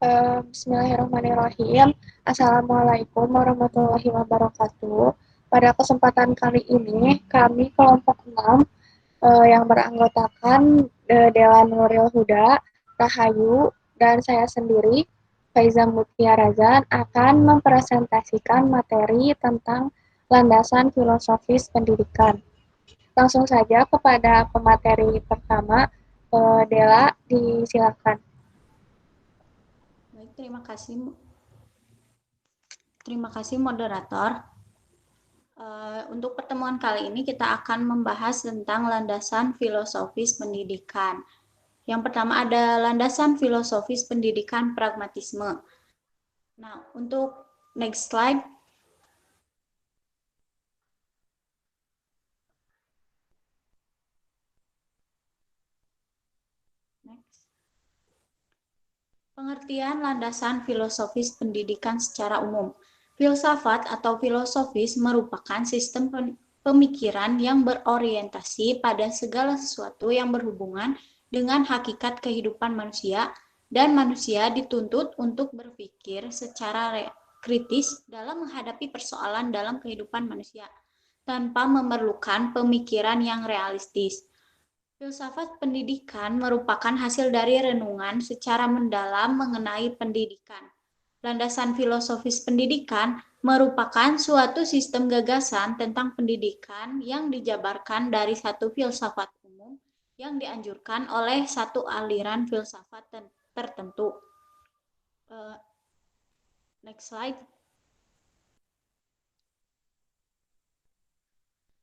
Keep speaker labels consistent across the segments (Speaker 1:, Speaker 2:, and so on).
Speaker 1: Bismillahirrahmanirrahim. Assalamualaikum warahmatullahi wabarakatuh. Pada kesempatan kali ini, kami kelompok 6 yang beranggotakan Dela Nuril Huda, Rahayu, dan saya sendiri, Faiza Mutia Razan, akan mempresentasikan materi tentang landasan filosofis pendidikan. Langsung saja kepada pemateri pertama, Dela, disilakan.
Speaker 2: Baik, terima kasih moderator. Untuk pertemuan kali ini kita akan membahas tentang landasan filosofis pendidikan. Yang pertama ada landasan filosofis pendidikan pragmatisme. Nah, untuk next slide. Next. Pengertian landasan filosofis pendidikan secara umum. Filsafat atau filosofis merupakan sistem pemikiran yang berorientasi pada segala sesuatu yang berhubungan dengan hakikat kehidupan manusia, dan manusia dituntut untuk berpikir secara kritis dalam menghadapi persoalan dalam kehidupan manusia, tanpa memerlukan pemikiran yang realistis. Filsafat pendidikan merupakan hasil dari renungan secara mendalam mengenai pendidikan. Landasan filosofis pendidikan merupakan suatu sistem gagasan tentang pendidikan yang dijabarkan dari satu filsafat umum yang dianjurkan oleh satu aliran filsafat tertentu. Next slide.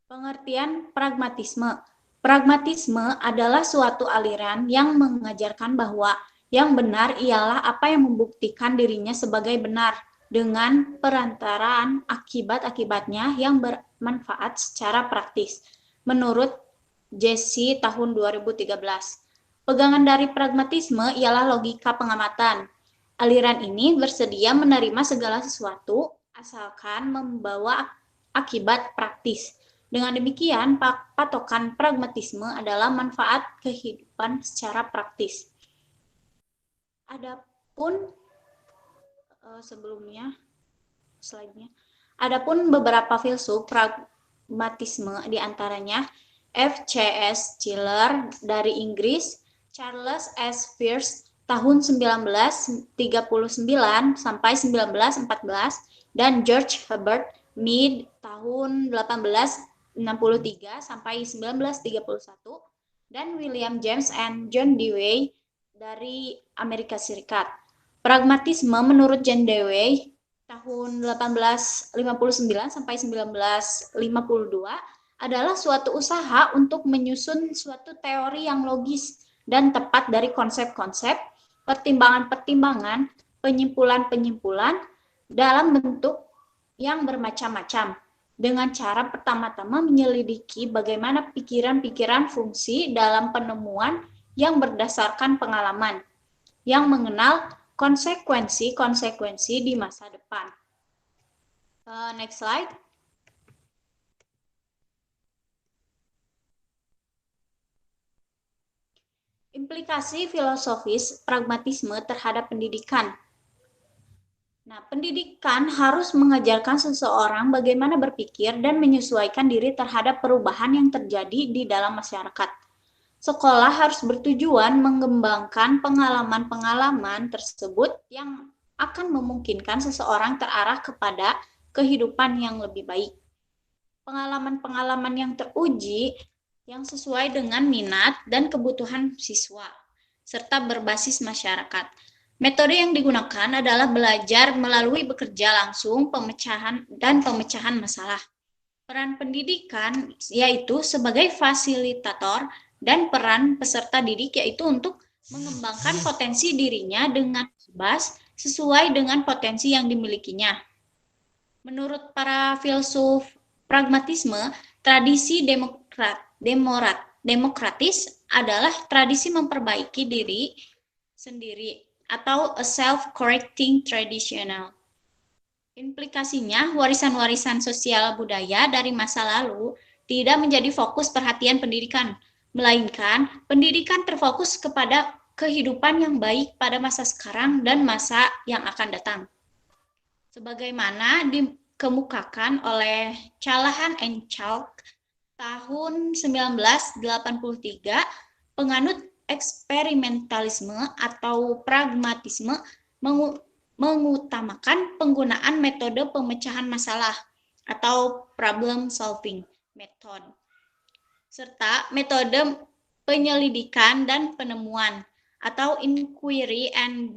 Speaker 2: Pengertian pragmatisme. Pragmatisme adalah suatu aliran yang mengajarkan bahwa yang benar ialah apa yang membuktikan dirinya sebagai benar dengan perantaraan akibat-akibatnya yang bermanfaat secara praktis. Menurut Jesse tahun 2013. Pegangan dari pragmatisme ialah logika pengamatan. Aliran ini bersedia menerima segala sesuatu asalkan membawa akibat praktis. Dengan demikian, patokan pragmatisme adalah manfaat kehidupan secara praktis. Adapun sebelumnya slide-nya. Adapun beberapa filsuf pragmatisme diantaranya F.C.S. Schiller dari Inggris, Charles S. Peirce tahun 1939 sampai 1914, dan George Herbert Mead tahun 1863 sampai 1931, dan William James and John Dewey dari Amerika Serikat. Pragmatisme menurut John Dewey tahun 1859 sampai 1952 adalah suatu usaha untuk menyusun suatu teori yang logis dan tepat dari konsep-konsep, pertimbangan-pertimbangan, penyimpulan-penyimpulan dalam bentuk yang bermacam-macam, dengan cara pertama-tama menyelidiki bagaimana pikiran-pikiran fungsi dalam penemuan yang berdasarkan pengalaman, yang mengenal konsekuensi-konsekuensi di masa depan. Next slide. Implikasi filosofis pragmatisme terhadap pendidikan. Nah, pendidikan harus mengajarkan seseorang bagaimana berpikir dan menyesuaikan diri terhadap perubahan yang terjadi di dalam masyarakat. Sekolah harus bertujuan mengembangkan pengalaman-pengalaman tersebut yang akan memungkinkan seseorang terarah kepada kehidupan yang lebih baik. Pengalaman-pengalaman yang teruji, yang sesuai dengan minat dan kebutuhan siswa, serta berbasis masyarakat. Metode yang digunakan adalah belajar melalui bekerja langsung, pemecahan masalah. Peran pendidikan yaitu sebagai fasilitator, dan peran peserta didik yaitu untuk mengembangkan potensi dirinya dengan bebas sesuai dengan potensi yang dimilikinya. Menurut para filsuf pragmatisme, tradisi demokratis adalah tradisi memperbaiki diri sendiri atau a self-correcting traditional. Implikasinya, warisan-warisan sosial budaya dari masa lalu tidak menjadi fokus perhatian pendidikan, melainkan pendidikan terfokus kepada kehidupan yang baik pada masa sekarang dan masa yang akan datang. Sebagaimana dikemukakan oleh Callahan and Chalk tahun 1983, penganut eksperimentalisme atau pragmatisme mengutamakan penggunaan metode pemecahan masalah atau problem solving method, serta metode penyelidikan dan penemuan atau inquiry and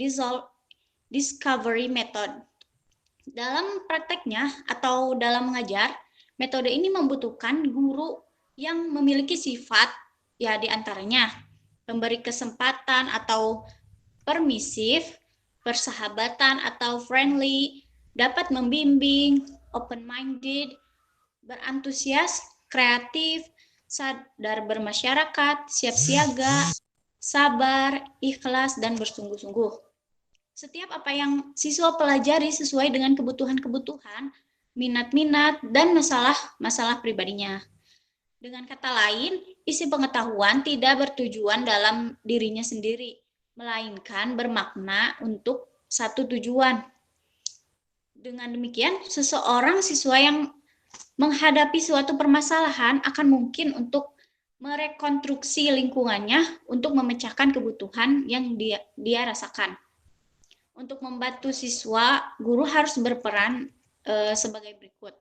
Speaker 2: discovery method. Dalam prakteknya atau dalam mengajar, metode ini membutuhkan guru yang memiliki sifat, ya diantaranya pemberi kesempatan atau permisif, persahabatan atau friendly, dapat membimbing, open-minded, berantusias, kreatif, sadar bermasyarakat, siap siaga, sabar, ikhlas, dan bersungguh-sungguh. Setiap apa yang siswa pelajari sesuai dengan kebutuhan-kebutuhan, minat-minat, dan masalah-masalah pribadinya. Dengan kata lain, isi pengetahuan tidak bertujuan dalam dirinya sendiri, melainkan bermakna untuk satu tujuan. Dengan demikian, seseorang siswa yang menghadapi suatu permasalahan akan mungkin untuk merekonstruksi lingkungannya untuk memecahkan kebutuhan yang dia rasakan. Untuk membantu siswa, guru harus berperan sebagai berikut.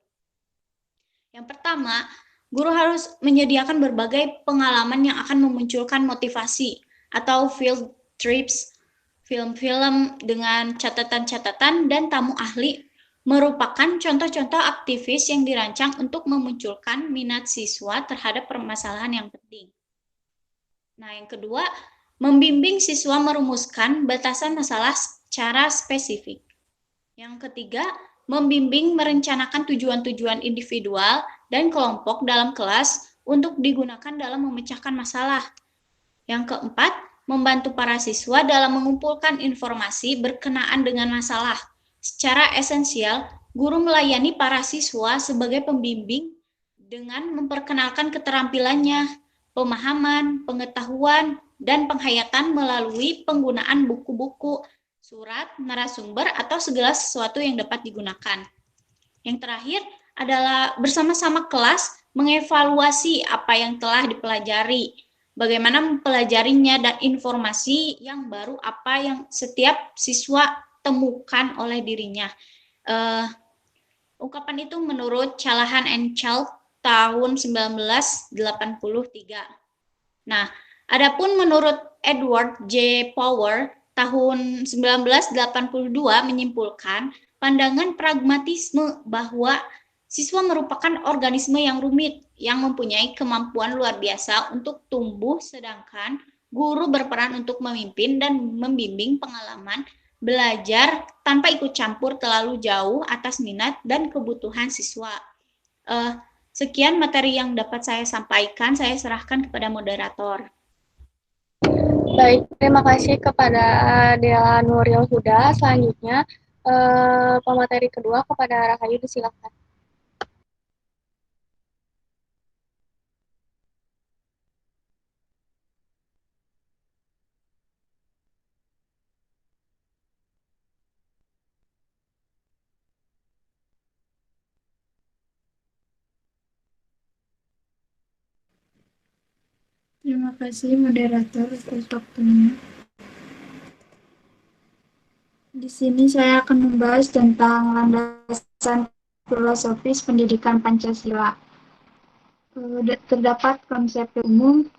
Speaker 2: Yang pertama, guru harus menyediakan berbagai pengalaman yang akan memunculkan motivasi atau field trips, film-film dengan catatan-catatan dan tamu ahli merupakan contoh-contoh aktivis yang dirancang untuk memunculkan minat siswa terhadap permasalahan yang penting. Nah, yang kedua, membimbing siswa merumuskan batasan masalah secara spesifik. Yang ketiga, membimbing merencanakan tujuan-tujuan individual dan kelompok dalam kelas untuk digunakan dalam memecahkan masalah. Yang keempat, membantu para siswa dalam mengumpulkan informasi berkenaan dengan masalah. Secara esensial, guru melayani para siswa sebagai pembimbing dengan memperkenalkan keterampilannya, pemahaman, pengetahuan, dan penghayatan melalui penggunaan buku-buku, surat, narasumber, atau segala sesuatu yang dapat digunakan. Yang terakhir adalah bersama-sama kelas mengevaluasi apa yang telah dipelajari, bagaimana mempelajarinya, dan informasi yang baru apa yang setiap siswa temukan oleh dirinya. Ungkapan itu menurut Callahan and Chalk tahun 1983. Nah, adapun menurut Edward J. Power tahun 1982 menyimpulkan pandangan pragmatisme bahwa siswa merupakan organisme yang rumit yang mempunyai kemampuan luar biasa untuk tumbuh, sedangkan guru berperan untuk memimpin dan membimbing pengalaman belajar tanpa ikut campur terlalu jauh atas minat dan kebutuhan siswa. Sekian materi yang dapat saya sampaikan, saya serahkan kepada moderator.
Speaker 1: Baik, terima kasih kepada Dela Nuril Huda. Selanjutnya, pemateri kedua kepada Rahayu, disilakan.
Speaker 3: Terima kasih moderator atas waktunya. Di sini saya akan membahas tentang landasan filosofis pendidikan Pancasila. Terdapat konsep umum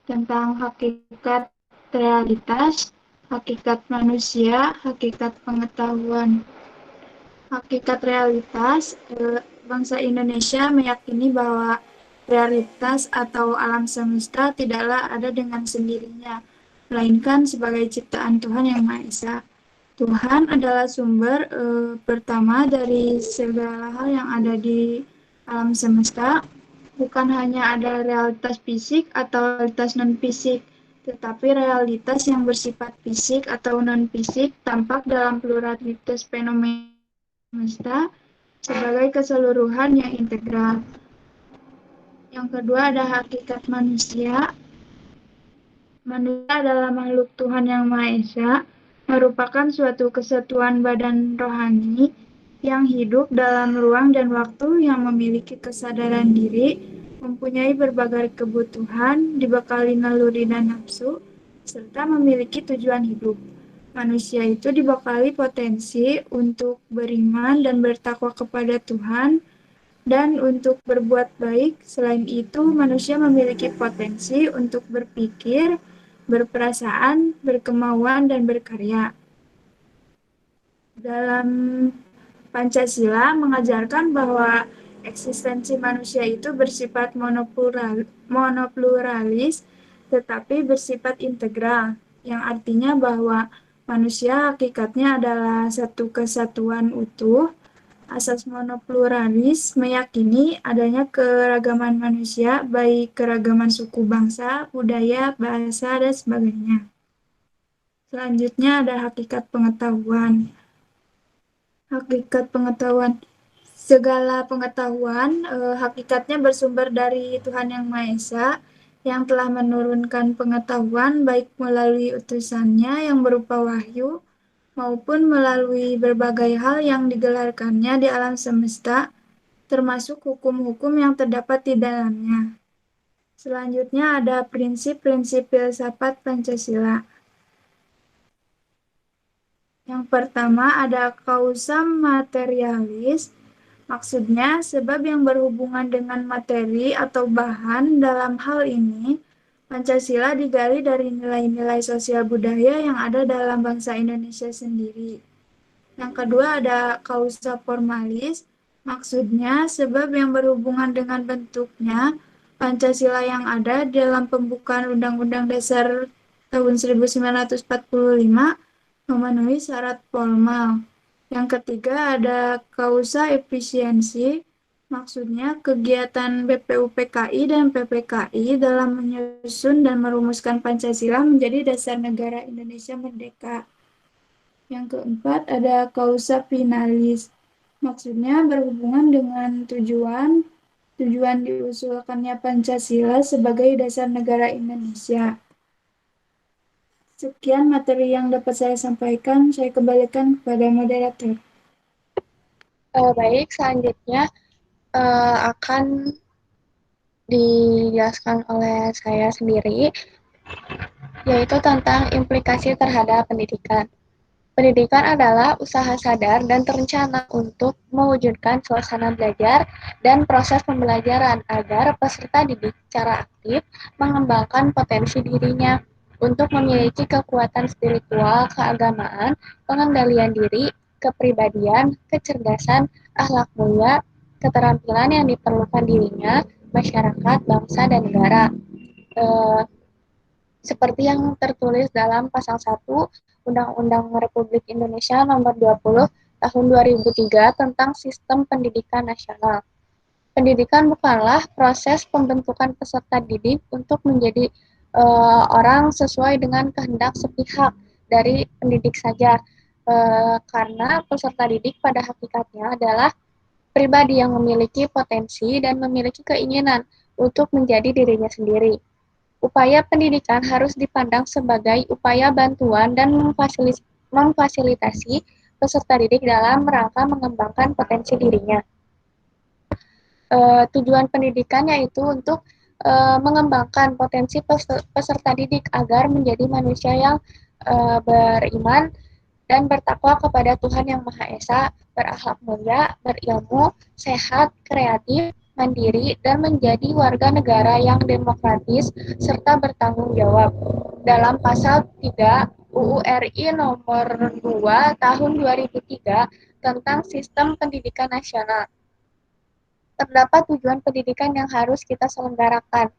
Speaker 3: tentang hakikat realitas, hakikat manusia, hakikat pengetahuan. Hakikat realitas, bangsa Indonesia meyakini bahwa realitas atau alam semesta tidaklah ada dengan sendirinya, melainkan sebagai ciptaan Tuhan Yang Maha Esa. Tuhan adalah sumber pertama dari segala hal yang ada di alam semesta, bukan hanya ada realitas fisik atau realitas non-fisik, tetapi realitas yang bersifat fisik atau non-fisik tampak dalam pluralitas fenomena semesta sebagai keseluruhan yang integral. Yang kedua ada hakikat manusia. Manusia adalah makhluk Tuhan Yang Maha Esa, merupakan suatu kesatuan badan rohani yang hidup dalam ruang dan waktu, yang memiliki kesadaran diri, mempunyai berbagai kebutuhan, dibekali naluri dan nafsu, serta memiliki tujuan hidup. Manusia itu dibekali potensi untuk beriman dan bertakwa kepada Tuhan, dan untuk berbuat baik. Selain itu, manusia memiliki potensi untuk berpikir, berperasaan, berkemauan, dan berkarya. Dalam Pancasila mengajarkan bahwa eksistensi manusia itu bersifat monopluralis, tetapi bersifat integral, yang artinya bahwa manusia hakikatnya adalah satu kesatuan utuh. Asas monopluralis meyakini adanya keragaman manusia, baik keragaman suku, bangsa, budaya, bahasa, dan sebagainya. Selanjutnya ada hakikat pengetahuan. Hakikat pengetahuan. Segala pengetahuan hakikatnya bersumber dari Tuhan Yang Maha Esa, yang telah menurunkan pengetahuan baik melalui utusannya yang berupa wahyu, maupun melalui berbagai hal yang digelarkannya di alam semesta, termasuk hukum-hukum yang terdapat di dalamnya. Selanjutnya ada prinsip-prinsip filsafat Pancasila. Yang pertama ada kausa materialis, maksudnya sebab yang berhubungan dengan materi atau bahan. Dalam hal ini, Pancasila digali dari nilai-nilai sosial budaya yang ada dalam bangsa Indonesia sendiri. Yang kedua ada kausa formalis, maksudnya sebab yang berhubungan dengan bentuknya. Pancasila yang ada dalam pembukaan Undang-Undang Dasar tahun 1945 memenuhi syarat formal. Yang ketiga ada kausa efisiensi, maksudnya kegiatan BPUPKI dan PPKI dalam menyusun dan merumuskan Pancasila menjadi dasar negara Indonesia merdeka. Yang keempat ada kausa finalis, maksudnya berhubungan dengan tujuan diusulkannya Pancasila sebagai dasar negara Indonesia. Sekian materi yang dapat saya sampaikan, saya kembalikan kepada moderator.
Speaker 1: Baik, selanjutnya akan dijelaskan oleh saya sendiri, yaitu tentang implikasi terhadap pendidikan. Pendidikan adalah usaha sadar dan terencana untuk mewujudkan suasana belajar dan proses pembelajaran agar peserta didik secara aktif mengembangkan potensi dirinya untuk memiliki kekuatan spiritual, keagamaan, pengendalian diri, kepribadian, kecerdasan, akhlak mulia, keterampilan yang diperlukan dirinya, masyarakat, bangsa, dan negara. Seperti yang tertulis dalam Pasal 1 Undang-Undang Republik Indonesia Nomor 20 Tahun 2003 tentang Sistem Pendidikan Nasional. Pendidikan bukanlah proses pembentukan peserta didik untuk menjadi orang sesuai dengan kehendak sepihak dari pendidik saja, karena peserta didik pada hakikatnya adalah pribadi yang memiliki potensi dan memiliki keinginan untuk menjadi dirinya sendiri. Upaya pendidikan harus dipandang sebagai upaya bantuan dan memfasilitasi peserta didik dalam rangka mengembangkan potensi dirinya. Tujuan pendidikan yaitu untuk mengembangkan potensi peserta didik agar menjadi manusia yang beriman dan bertakwa kepada Tuhan Yang Maha Esa, berakhlak mulia, berilmu, sehat, kreatif, mandiri, dan menjadi warga negara yang demokratis serta bertanggung jawab. Dalam Pasal 3 UU RI Nomor 2 Tahun 2003 tentang Sistem Pendidikan Nasional, terdapat tujuan pendidikan yang harus kita selenggarakan.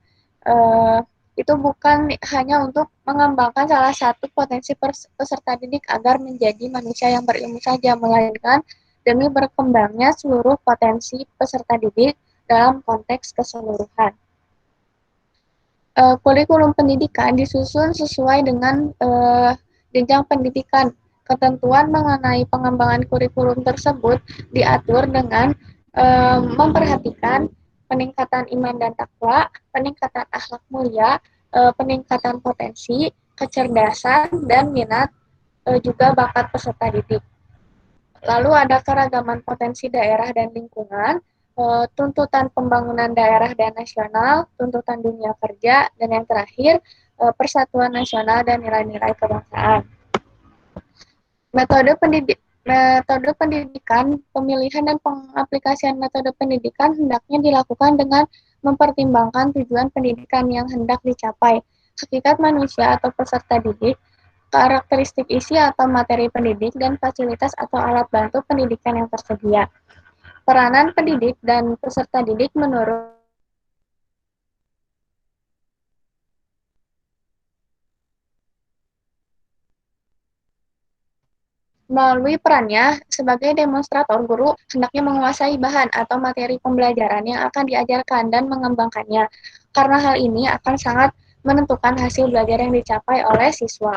Speaker 1: Itu bukan hanya untuk mengembangkan salah satu potensi peserta didik agar menjadi manusia yang berilmu saja, melainkan demi berkembangnya seluruh potensi peserta didik dalam konteks keseluruhan. Kurikulum pendidikan disusun sesuai dengan jenjang pendidikan. Ketentuan mengenai pengembangan kurikulum tersebut diatur dengan memperhatikan peningkatan iman dan takwa, peningkatan akhlak mulia, peningkatan potensi, kecerdasan, dan minat, juga bakat peserta didik. Lalu ada keragaman potensi daerah dan lingkungan, tuntutan pembangunan daerah dan nasional, tuntutan dunia kerja, dan yang terakhir, persatuan nasional dan nilai-nilai kebangsaan. Metode pendidikan, pemilihan dan pengaplikasian metode pendidikan hendaknya dilakukan dengan mempertimbangkan tujuan pendidikan yang hendak dicapai, hakikat manusia atau peserta didik, karakteristik isi atau materi pendidik, dan fasilitas atau alat bantu pendidikan yang tersedia. Peranan pendidik dan peserta didik menurut melalui perannya sebagai demonstrator, guru hendaknya menguasai bahan atau materi pembelajaran yang akan diajarkan dan mengembangkannya, karena hal ini akan sangat menentukan hasil belajar yang dicapai oleh siswa.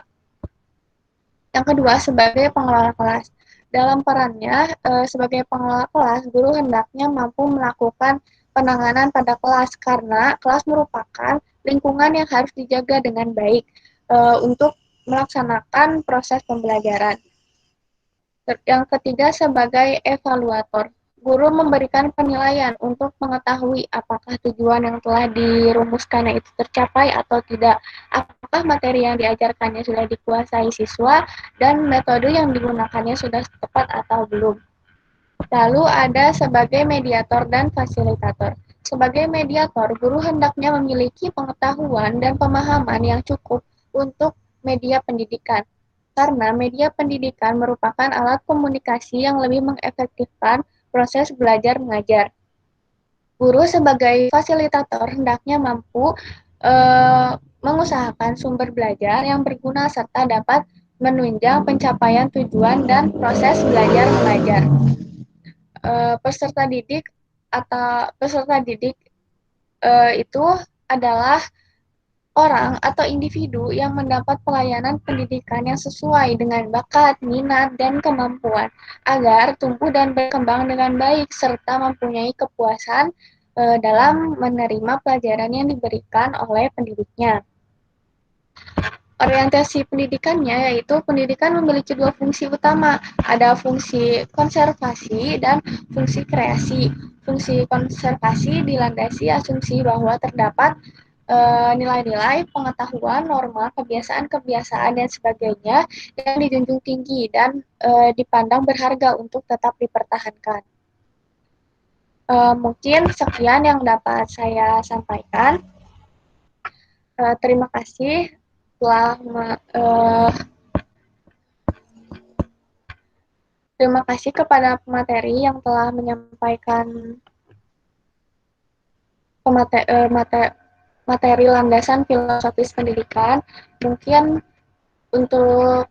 Speaker 1: Yang kedua, sebagai pengelola kelas. Dalam perannya sebagai pengelola kelas, guru hendaknya mampu melakukan penanganan pada kelas, karena kelas merupakan lingkungan yang harus dijaga dengan baik untuk melaksanakan proses pembelajaran. Yang ketiga, sebagai evaluator. Guru memberikan penilaian untuk mengetahui apakah tujuan yang telah dirumuskannya itu tercapai atau tidak, apakah materi yang diajarkannya sudah dikuasai siswa, dan metode yang digunakannya sudah tepat atau belum. Lalu ada sebagai mediator dan fasilitator. Sebagai mediator, guru hendaknya memiliki pengetahuan dan pemahaman yang cukup untuk media pendidikan, karena media pendidikan merupakan alat komunikasi yang lebih mengefektifkan proses belajar mengajar. Guru sebagai fasilitator hendaknya mampu mengusahakan sumber belajar yang berguna serta dapat menunjang pencapaian tujuan dan proses belajar mengajar. Peserta didik itu adalah orang atau individu yang mendapat pelayanan pendidikan yang sesuai dengan bakat, minat, dan kemampuan agar tumbuh dan berkembang dengan baik serta mempunyai kepuasan dalam menerima pelajaran yang diberikan oleh pendidiknya. Orientasi pendidikannya yaitu pendidikan memiliki dua fungsi utama, ada fungsi konservasi dan fungsi kreasi. Fungsi konservasi dilandasi asumsi bahwa terdapat nilai-nilai, pengetahuan, norma, kebiasaan-kebiasaan, dan sebagainya yang dijunjung tinggi dan dipandang berharga untuk tetap dipertahankan. Mungkin sekian yang dapat saya sampaikan. Terima kasih terima kasih kepada pemateri yang telah menyampaikan materi landasan filosofis pendidikan. Mungkin untuk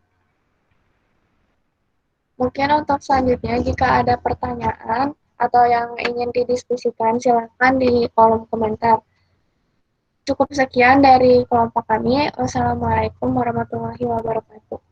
Speaker 1: selanjutnya, jika ada pertanyaan atau yang ingin didiskusikan, silakan di kolom komentar. Cukup sekian dari kelompok kami. Wassalamualaikum warahmatullahi wabarakatuh.